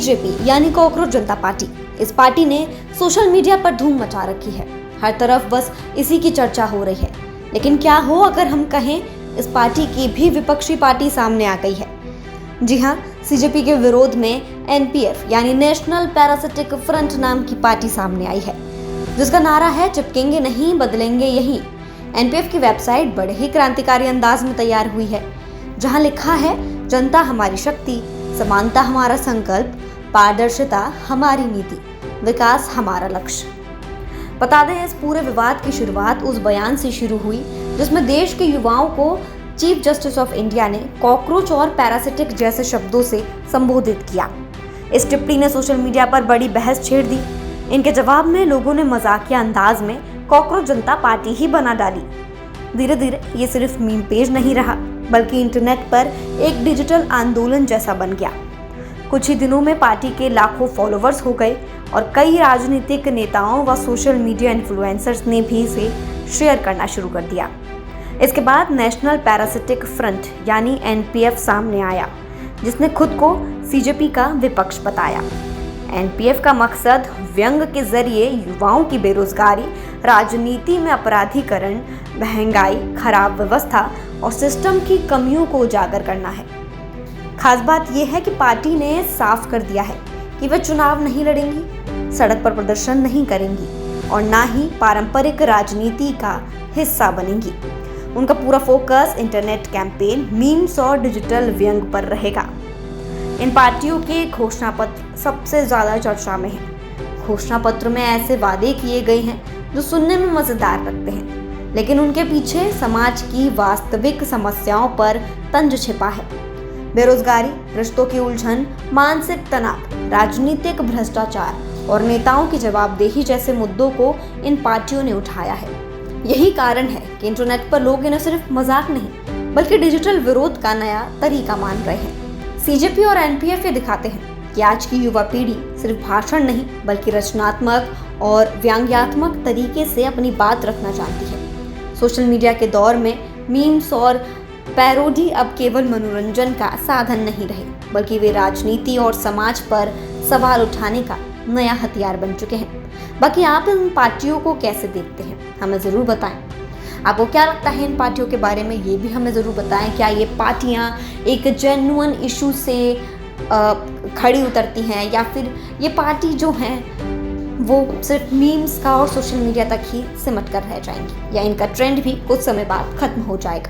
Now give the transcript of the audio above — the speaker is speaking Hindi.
सीजेपी यानी कॉकरोच जनता पार्टी। इस पार्टी ने सोशल मीडिया पर धूम मचा रखी है। हर तरफ बस इसी की चर्चा हो रही है। लेकिन क्या हो अगर हम कहें इस पार्टी की भी विपक्षी पार्टी सामने आ गई है। जी हाँ, सीजेपी के विरोध में एनपीएफ यानी नेशनल पैरासिटिक फ्रंट नाम की पार्टी सामने आई है, जिसका नारा है चिपकेंगे नहीं बदलेंगे यही। एनपीएफ की वेबसाइट बड़े ही क्रांतिकारी अंदाज में तैयार हुई है, जहां लिखा है जनता हमारी शक्ति, समानता हमारा संकल्प, पारदर्शिता हमारी नीति, विकास हमारा लक्ष्य। बता दें, इस पूरे विवाद की शुरुआत उस बयान से शुरू हुई जिसमें देश के युवाओं को चीफ जस्टिस ऑफ इंडिया ने कॉकरोच और पैरासिटिक जैसे शब्दों से संबोधित किया। इस टिप्पणी ने सोशल मीडिया पर बड़ी बहस छेड़ दी। इनके जवाब में लोगों ने मजाकिया अंदाज में कॉकरोच जनता पार्टी ही बना डाली। धीरे धीरे ये सिर्फ मीम पेज नहीं रहा, बल्कि इंटरनेट पर एक डिजिटल आंदोलन जैसा बन गया। कुछ ही दिनों में पार्टी के लाखों फॉलोवर्स हो गए और कई राजनीतिक नेताओं व सोशल मीडिया इन्फ्लुएंसर्स ने भी इसे शेयर करना शुरू कर दिया। इसके बाद नेशनल पैरासिटिक फ्रंट यानी एनपीएफ सामने आया, जिसने खुद को सीजेपी का विपक्ष बताया। एनपीएफ का मकसद व्यंग के जरिए युवाओं की बेरोजगारी, राजनीति में अपराधीकरण, महंगाई, खराब व्यवस्था और सिस्टम की कमियों को उजागर करना है। खास बात यह है कि पार्टी ने साफ कर दिया है कि वे चुनाव नहीं लड़ेंगी, सड़क पर प्रदर्शन नहीं करेंगी और ना ही पारंपरिक राजनीति का हिस्सा बनेंगी। उनका पूरा फोकस इंटरनेट कैंपेन, मीम्स और डिजिटल व्यंग पर रहेगा। इन पार्टियों के घोषणा पत्र सबसे ज्यादा चर्चा में हैं। घोषणा पत्र में ऐसे वादे किए गए हैं जो सुनने में मजेदार लगते हैं, लेकिन उनके पीछे समाज की वास्तविक समस्याओं पर तंज छिपा है। बेरोजगारी, रिश्तों की उलझन, मानसिक तनाव, राजनीतिक भ्रष्टाचार और नेताओं की जवाबदेही जैसे मुद्दों को इन पार्टियों ने उठाया है। यही कारण है कि इंटरनेट पर लोग इन्हें सिर्फ मजाक नहीं, बल्कि डिजिटल विरोध का नया तरीका मान रहे हैं। सीजेपी और एनपीएफ ये दिखाते हैं कि आज की युवा पीढ़ी सिर्फ भाषण नहीं, बल्कि रचनात्मक और व्यंग्यात्मक तरीके से अपनी बात रखना चाहती है। सोशल मीडिया के दौर में मीम्स और पैरोडी अब केवल मनोरंजन का साधन नहीं रहे, बल्कि वे राजनीति और समाज पर सवाल उठाने का नया हथियार बन चुके हैं। बाकी आप इन पार्टियों को कैसे देखते हैं, हमें ज़रूर बताएं। आपको क्या लगता है इन पार्टियों के बारे में, ये भी हमें ज़रूर बताएं। क्या ये पार्टियां एक जेन्युइन इशू से खड़ी उतरती हैं, या फिर ये पार्टी जो हैं वो सिर्फ मीम्स का और सोशल मीडिया तक ही सिमट कर रह जाएंगी, या इनका ट्रेंड भी कुछ समय बाद खत्म हो जाएगा।